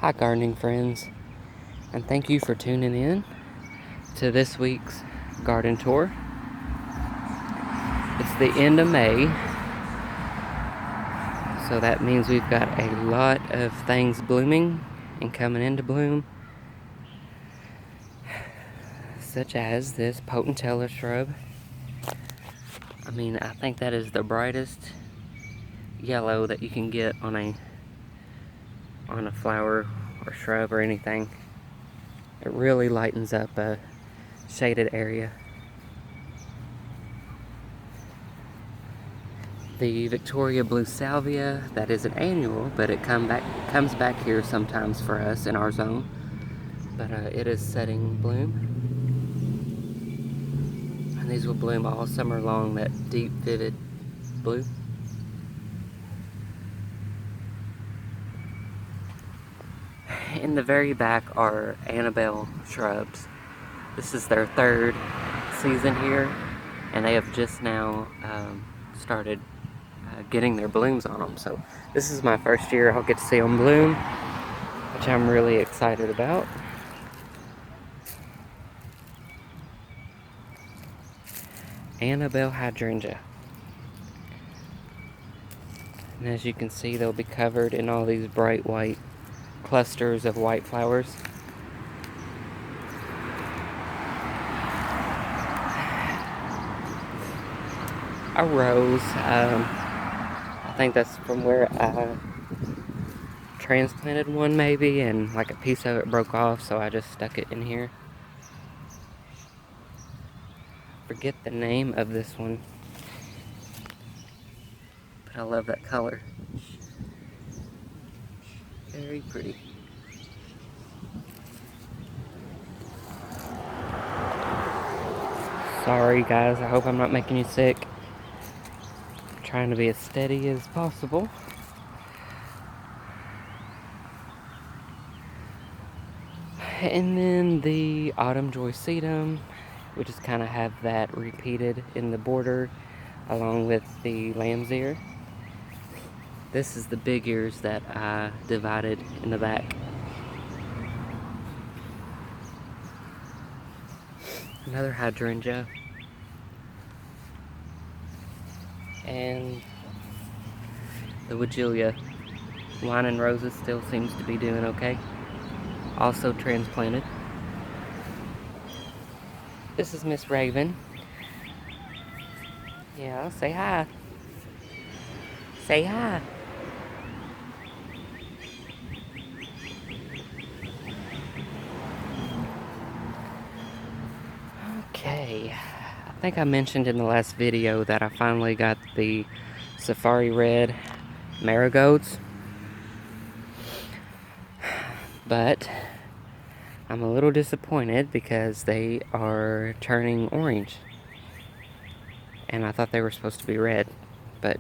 Hi gardening friends, and thank you for tuning in to this week's garden tour. It's the end of May, so that means we've got a lot of things blooming and coming into bloom, such as this potager shrub. I think that is the brightest yellow that you can get on a flower or shrub or anything. It really lightens up a shaded area. The Victoria Blue Salvia, that is an annual, but it comes back here sometimes for us in our zone. But it is setting bloom. And these will bloom all summer long, that deep, vivid blue. In the very back are Annabelle shrubs. This is their third season here, and they have just now started getting their blooms on them. So this is my first year I'll get to see them bloom, which I'm really excited about. Annabelle hydrangea. And as you can see, they'll be covered in all these bright white clusters of white flowers. A rose. I think that's from where I transplanted one maybe, and like a piece of it broke off, so I just stuck it in here. Forget the name of this one, but I love that color. Very pretty. Sorry guys, I hope I'm not making you sick. I'm trying to be as steady as possible. And then the autumn joycetum, we just kind of have that repeated in the border along with the lamb's ear. This is the big ears that I divided in the back. Another hydrangea. And the Weigela wine and roses still seems to be doing okay. Also transplanted. This is Miss Raven. Yeah, say hi. Say hi. Okay, I think I mentioned in the last video that I finally got the Safari Red marigolds, but I'm a little disappointed because they are turning orange, and I thought they were supposed to be red, but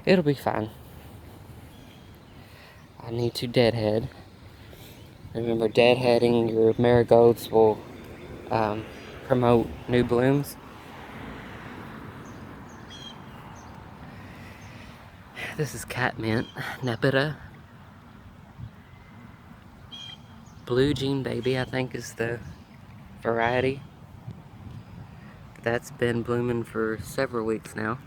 it'll be fine. I need to deadhead. Remember, deadheading your marigolds will promote new blooms. This is catmint, Nepeta. Blue Jean Baby, I think, is the variety. That's been blooming for several weeks now.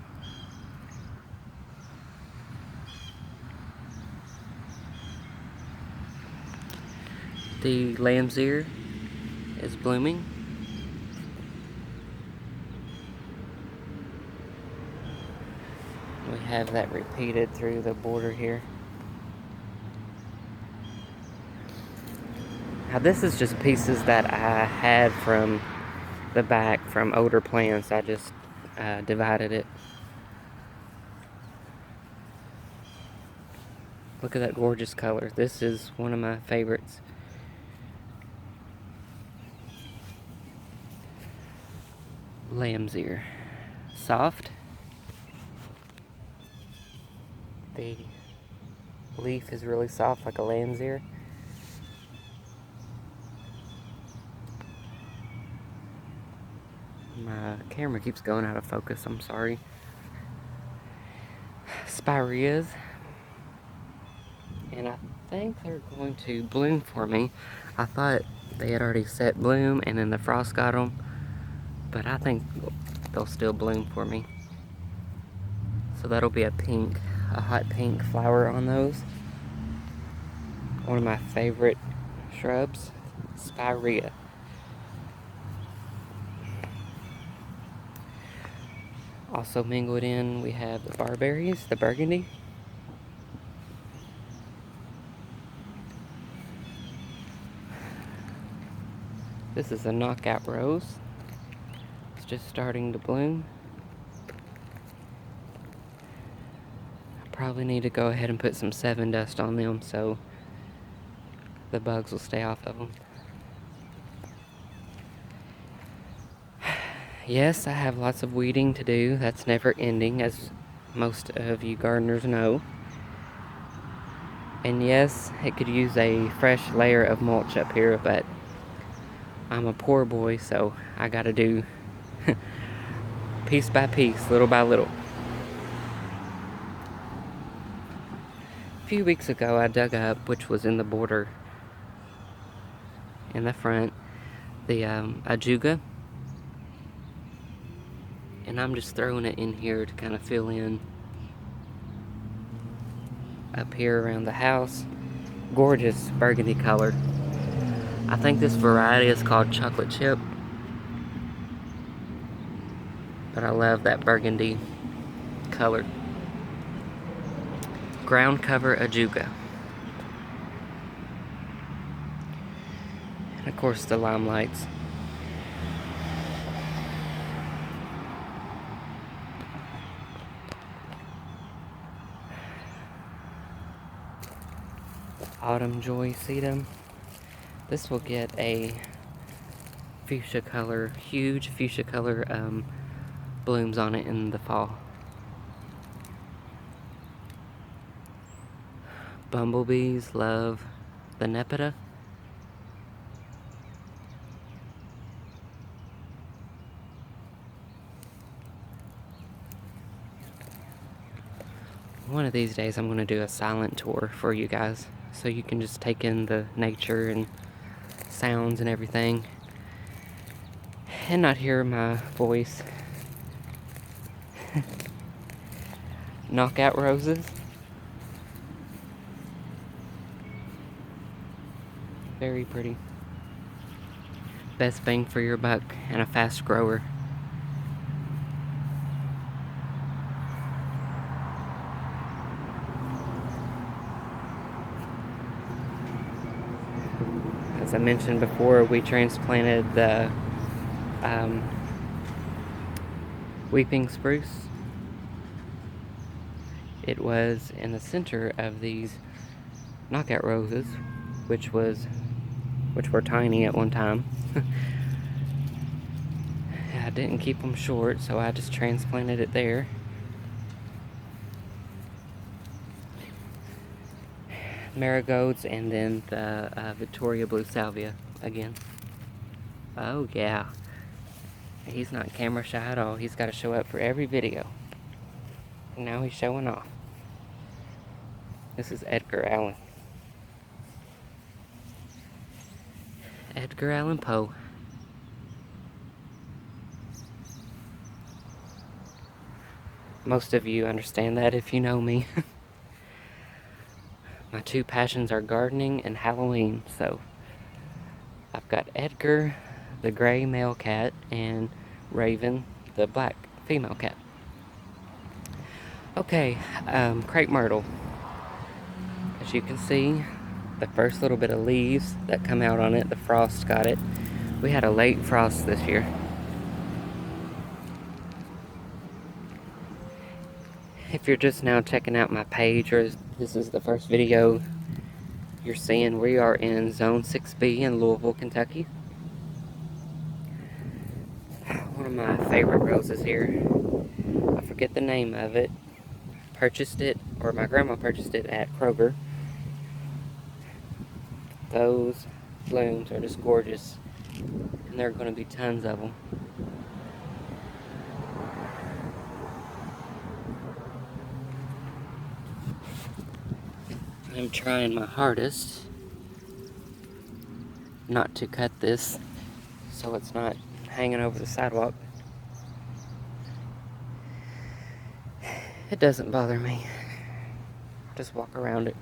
The lamb's ear is blooming. We have that repeated through the border here. Now this is just pieces that I had from the back from older plants. I just divided it. Look at that gorgeous color. This is one of my favorites. Lamb's ear. Soft. The leaf is really soft, like a lamb's ear. My camera keeps going out of focus, I'm sorry. Spireas. And I think they're going to bloom for me. I thought they had already set bloom and then the frost got them, but I think they'll still bloom for me. So that'll be a hot pink flower on those. One of my favorite shrubs, spirea. Also mingled in, we have the barberries, the burgundy. This is a knockout rose. It's just starting to bloom. I probably need to go ahead and put some 7 dust on them so the bugs will stay off of them. Yes, I have lots of weeding to do. That's never ending, as most of you gardeners know. And yes, it could use a fresh layer of mulch up here, but I'm a poor boy, so I gotta do piece by piece, little by little. A few weeks ago, I dug up, which was in the border in the front, the ajuga. And I'm just throwing it in here to kind of fill in up here around the house. Gorgeous burgundy color. I think this variety is called chocolate chip, but I love that burgundy color. Ground cover ajuga. And of course the limelights. Autumn joy sedum. This will get a fuchsia color, huge fuchsia color blooms on it in the fall. Bumblebees love the nepeta. One of these days I'm going to do a silent tour for you guys, so you can just take in the nature and sounds and everything and not hear my voice. Knockout roses. Very pretty. Best bang for your buck and a fast grower. As I mentioned before, we transplanted the weeping spruce. It was in the center of these knockout roses, which were tiny at one time. I didn't keep them short, so I just transplanted it there. Marigolds, and then the Victoria Blue Salvia again. Oh yeah, he's not camera shy at all. He's got to show up for every video. And now he's showing off. This is Edgar Allan. Edgar Allan Poe. Most of you understand that if you know me. My two passions are gardening and Halloween, so I've got Edgar, the gray male cat, and Raven, the black female cat. Okay, crepe myrtle. As you can see, the first little bit of leaves that come out on it, the frost got it. We had a late frost this year. If you're just now checking out my page, or this is the first video you're seeing, we are in Zone 6B in Louisville, Kentucky. One of my favorite roses here. I forget the name of it. Purchased it, or my grandma purchased it at Kroger. Those blooms are just gorgeous, and there are going to be tons of them. I'm trying my hardest not to cut this so it's not hanging over the sidewalk. It doesn't bother me. Just walk around it.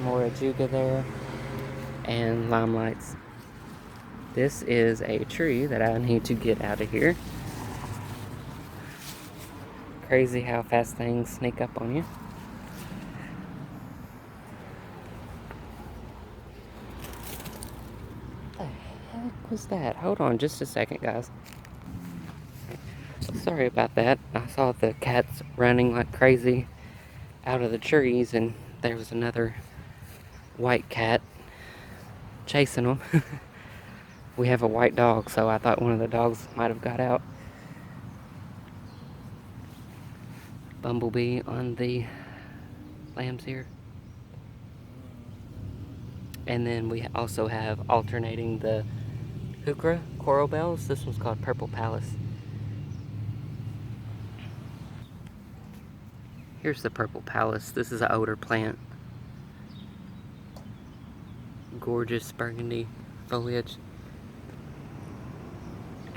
More ajuga there and lime lights. This is a tree that I need to get out of here. Crazy how fast things sneak up on you. What the heck was that? Hold on just a second, guys. Sorry about that. I saw the cats running like crazy out of the trees, and there was another white cat chasing them. We have a white dog, so I thought one of the dogs might have got out. Bumblebee on the lambs here. And then we also have alternating the heuchera coral bells. This one's called Purple Palace. Here's the Purple Palace. This is an older plant. Gorgeous burgundy foliage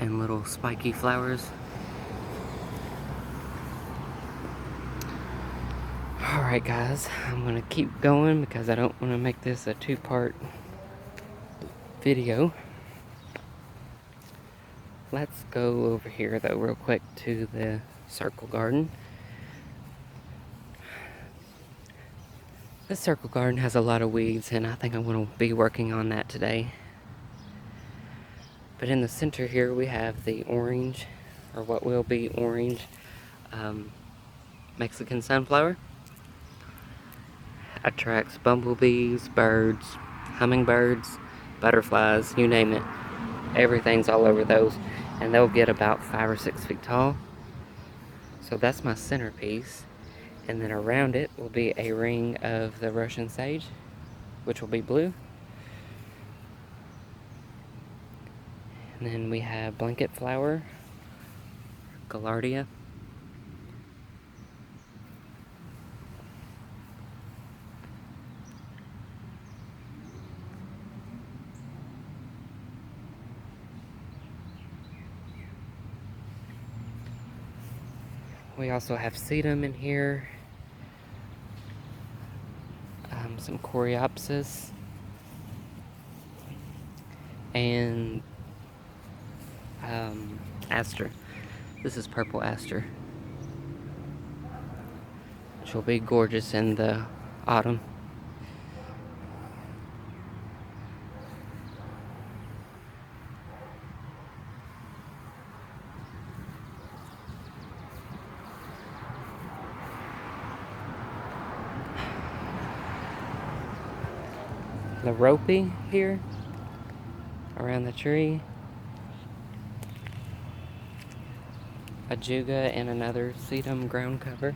and little spiky flowers. Alright guys, I'm gonna keep going because I don't want to make this a two-part video. Let's go over here though real quick to the circle garden. This circle garden has a lot of weeds, and I think I'm going to be working on that today. But in the center here we have the orange, or what will be orange, Mexican sunflower. Attracts bumblebees, birds, hummingbirds, butterflies, you name it. Everything's all over those, and they'll get about 5 or 6 feet tall. So that's my centerpiece. And then around it will be a ring of the Russian sage, which will be blue. And then we have blanket flower, Gaillardia. We also have sedum in here. Some coreopsis. And aster. This is purple aster, which will be gorgeous in the autumn. The ropey here around the tree. Ajuga and another sedum ground cover.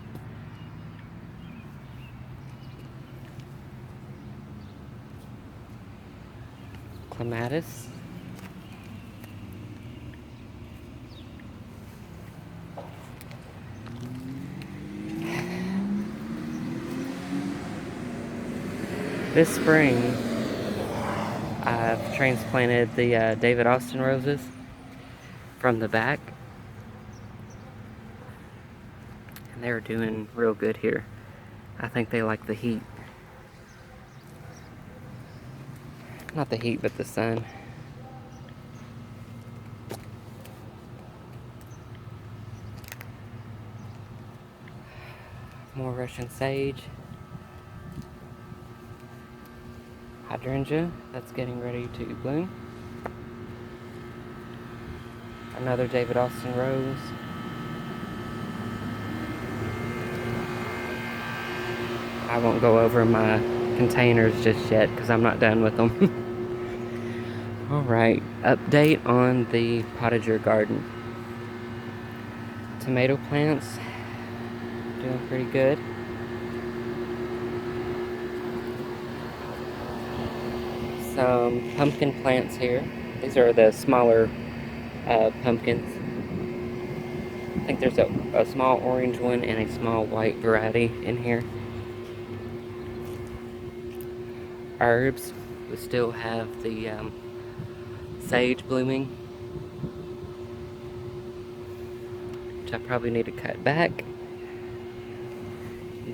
Clematis. This spring I've transplanted the David Austin roses from the back, and they're doing real good here. I think they like the heat. Not the heat, but the sun. More Russian sage. Hydrangea, that's getting ready to bloom. Another David Austin rose. I won't go over my containers just yet because I'm not done with them. Alright, update on the potager garden. Tomato plants, doing pretty good. Some pumpkin plants here. These are the smaller pumpkins. think there's a small orange one and a small white variety in here. Herbs, we still have the sage blooming, which I probably need to cut back.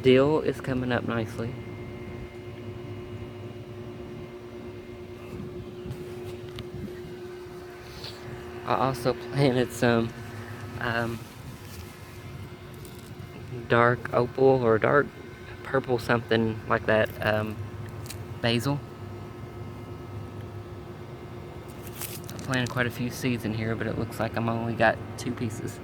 Dill is coming up nicely. I also planted some dark opal or dark purple, something like that, basil. I planted quite a few seeds in here, but it looks like I'm only got 2 pieces.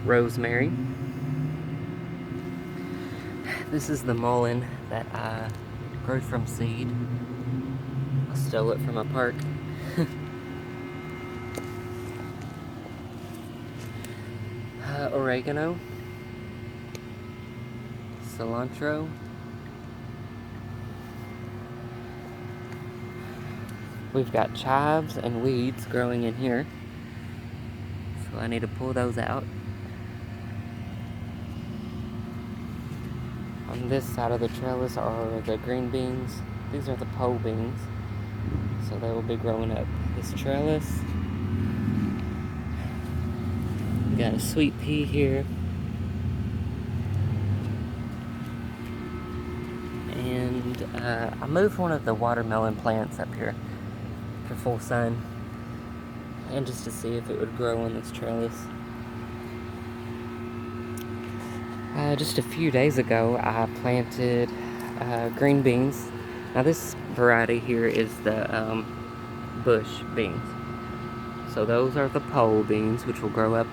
Rosemary. This is the mullein that I grew from seed. I stole it from a park. Oregano, cilantro, we've got chives and weeds growing in here, so I need to pull those out. On this side of the trellis are the green beans. These are the pole beans, so they will be growing up this trellis. We got a sweet pea here. And I moved one of the watermelon plants up here for full sun, and just to see if it would grow on this trellis. Just a few days ago, I planted green beans. Now this variety here is the bush beans. So those are the pole beans, which will grow up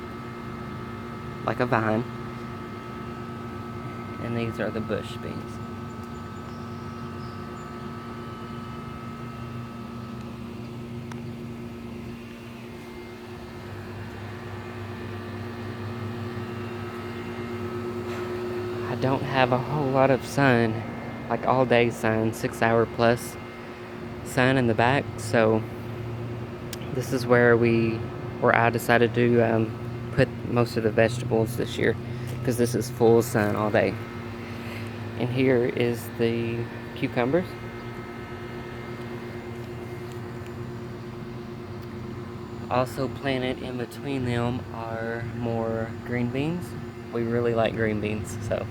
like a vine. And these are the bush beans. I don't have a whole lot of sun, like all day sun, 6-hour plus sun in the back, so this is where I decided to put most of the vegetables this year, because this is full sun all day. And here is the cucumbers. Also planted in between them are more green beans. We really like green beans, so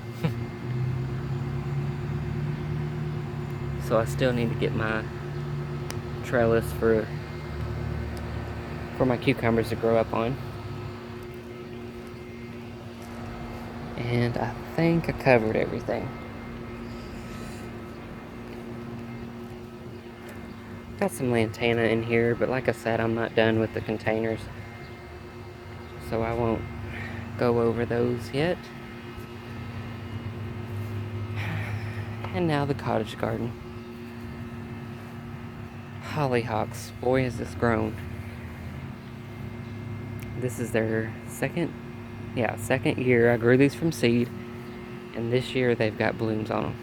I still need to get my trellis for my cucumbers to grow up on. And I think I covered everything. Got some lantana in here, but like I said, I'm not done with the containers, so I won't go over those yet. And now the cottage garden. Hollyhocks, boy has this grown. This is their second year. I grew these from seed, and this year they've got blooms on them.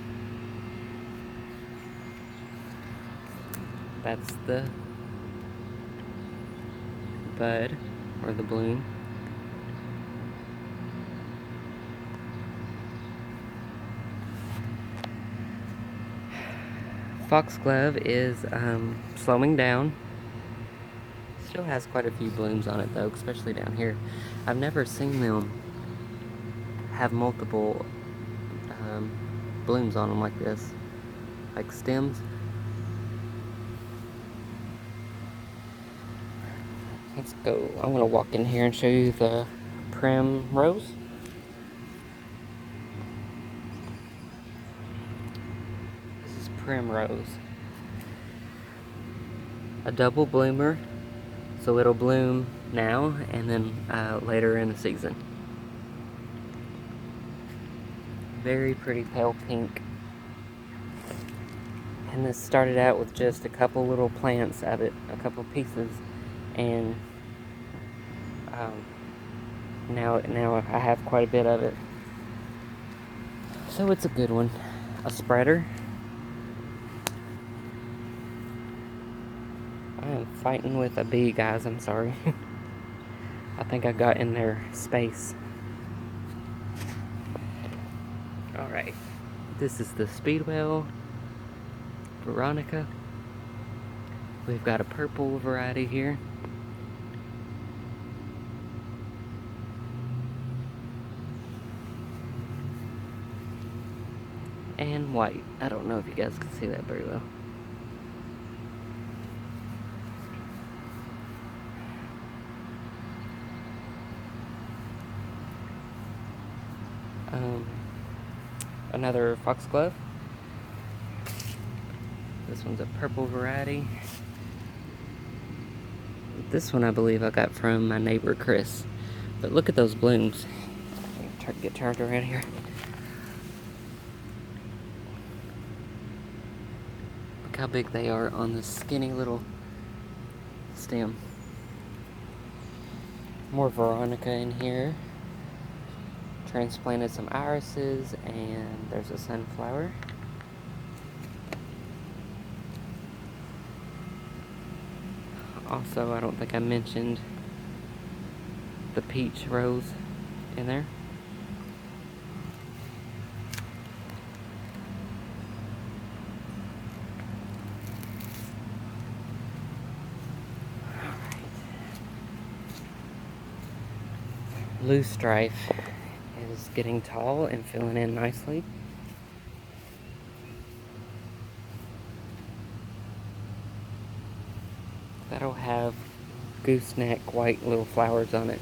That's the bud, or the bloom. Foxglove is slowing down. Still has quite a few blooms on it though, especially down here. I've never seen them have multiple blooms on them like this, like stems. Let's go. I'm gonna walk in here and show you the primrose. This is primrose. A double bloomer, so it'll bloom now and then later in the season. Very pretty pale pink. And this started out with just a couple little plants of it, a couple pieces, and now I have quite a bit of it. So it's a good one. A spreader. Fighting with a bee, guys, I'm sorry. I think I got in their space. Alright, this is the Speedwell Veronica. We've got a purple variety here. And white. I don't know if you guys can see that very well. Another foxglove. This one's a purple variety. This one I believe I got from my neighbor Chris. But look at those blooms. Get turned around here. Look how big they are on this skinny little stem. More Veronica in here. Transplanted some irises, and there's a sunflower. Also, I don't think I mentioned the peach rose in there. Blue strife is getting tall and filling in nicely. That'll have gooseneck white little flowers on it.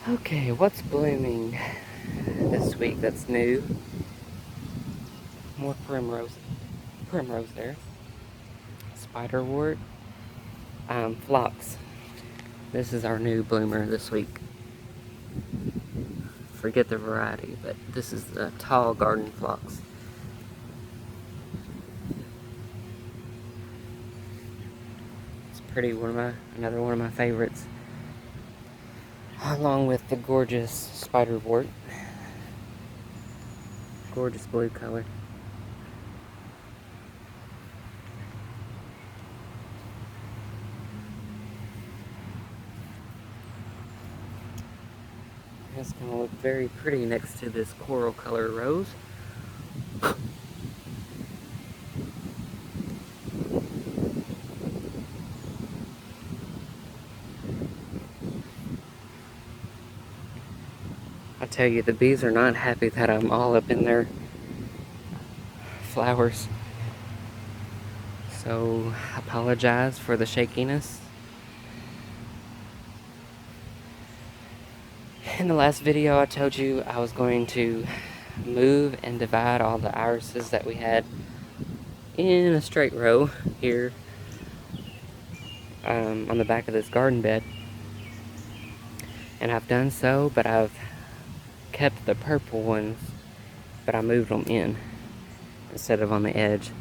Okay, what's blooming this week that's new? More primrose there. Spiderwort. Phlox. This is our new bloomer this week. Forget the variety, but this is the tall garden phlox. It's pretty, another one of my favorites. Along with the gorgeous spiderwort. Gorgeous blue color. It's going to look very pretty next to this coral color rose. I tell you, the bees are not happy that I'm all up in their flowers. So, I apologize for the shakiness. In the last video, I told you I was going to move and divide all the irises that we had in a straight row here on the back of this garden bed. And I've done so, but I've kept the purple ones, but I moved them in instead of on the edge.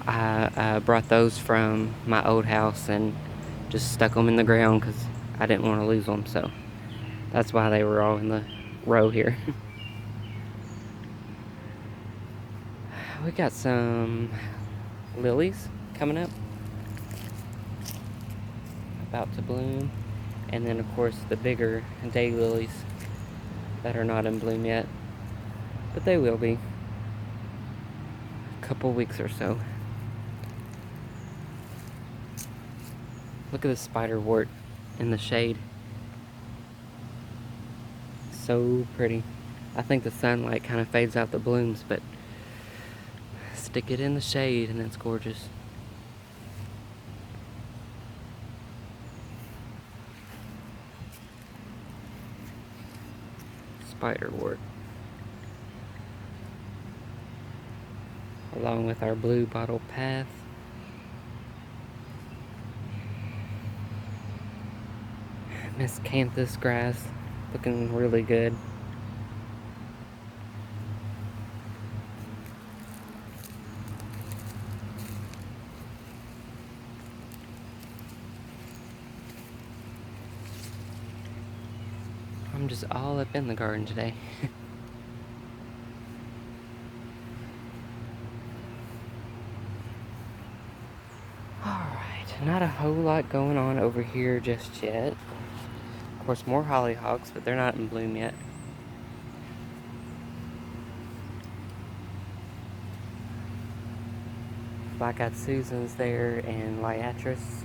I brought those from my old house and just stuck them in the ground because I didn't want to lose them, so that's why they were all in the row here. We got some lilies coming up, about to bloom, and then of course the bigger daylilies that are not in bloom yet, but they will be. A couple weeks or so. Look at the spiderwort in the shade. So pretty. I think the sunlight kind of fades out the blooms, but stick it in the shade and it's gorgeous. Spiderwort. Along with our blue bottle path. Miscanthus grass, looking really good. I'm just all up in the garden today. Alright, not a whole lot going on over here just yet. Of course, more hollyhocks, but they're not in bloom yet. Black-eyed Susan's there and liatris.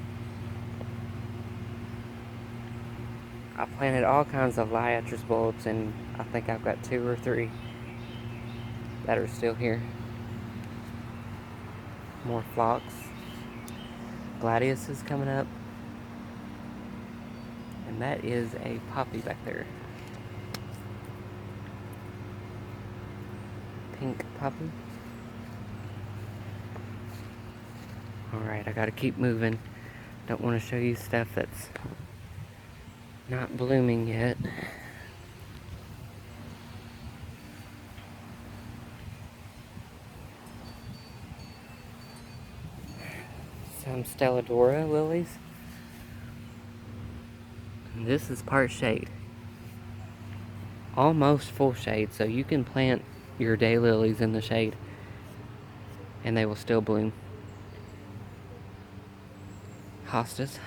I planted all kinds of liatris bulbs, and I think I've got 2 or 3 that are still here. More phlox. Gladius is coming up. And that is a poppy back there. Pink poppy. Alright, I gotta keep moving. Don't want to show you stuff that's not blooming yet. Some Stelladora lilies. And this is part shade. Almost full shade, so you can plant your daylilies in the shade and they will still bloom. Hostas.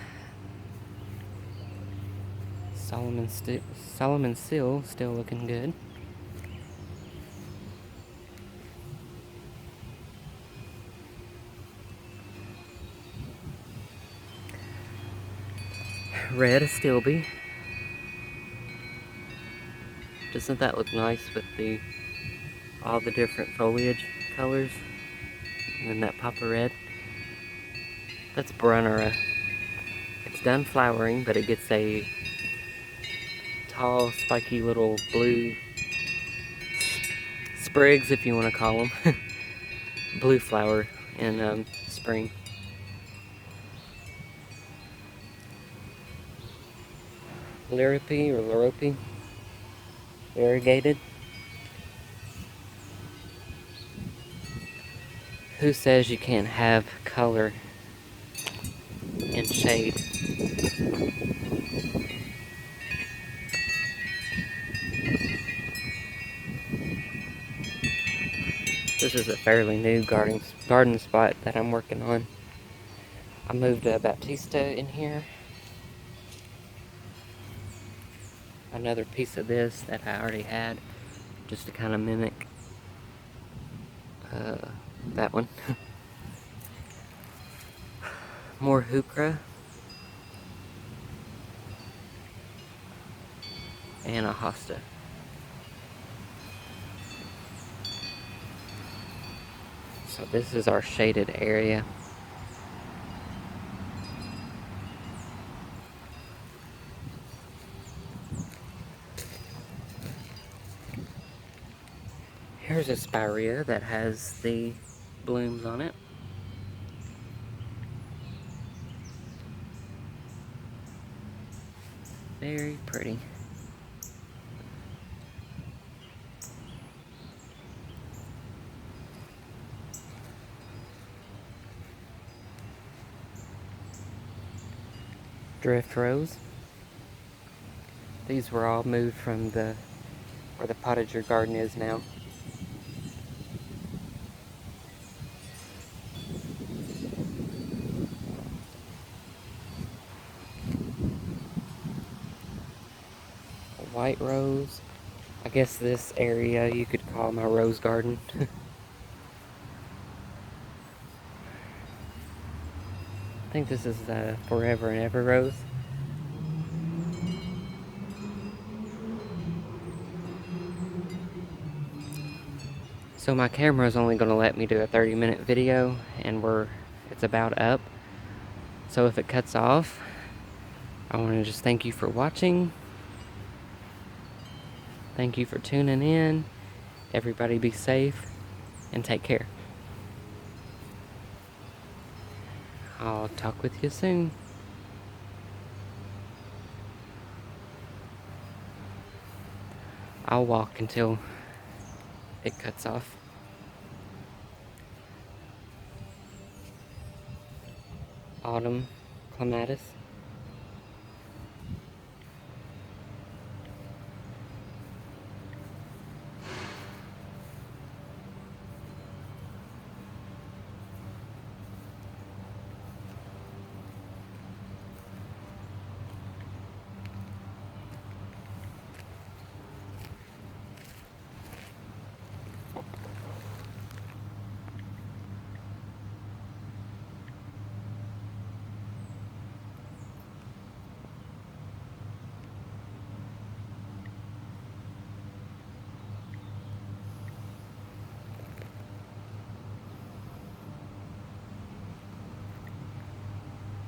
Solomon Seal still looking good. Red Astilbe. Doesn't that look nice with all the different foliage colors? And then that pop of red. That's Brunnera. It's done flowering, but it gets a tall, spiky little blue sprigs, if you want to call them. Blue flower in spring. Liripe, variegated. Who says you can't have color and shade? This is a fairly new garden spot that I'm working on. I moved a Baptista in here. Another piece of this that I already had, just to kind of mimic that one. More heuchera. And a hosta. So this is our shaded area. Here's a spirea that has the blooms on it. Very pretty. Drift rose. These were all moved from where the potager garden is now. A white rose. I guess this area you could call my rose garden. I think this is the Forever and Ever rose. So my camera is only going to let me do a 30-minute video, and it's about up. So if it cuts off, I want to just thank you for watching. Thank you for tuning in. Everybody be safe and take care. I'll talk with you soon. I'll walk until it cuts off. Autumn clematis.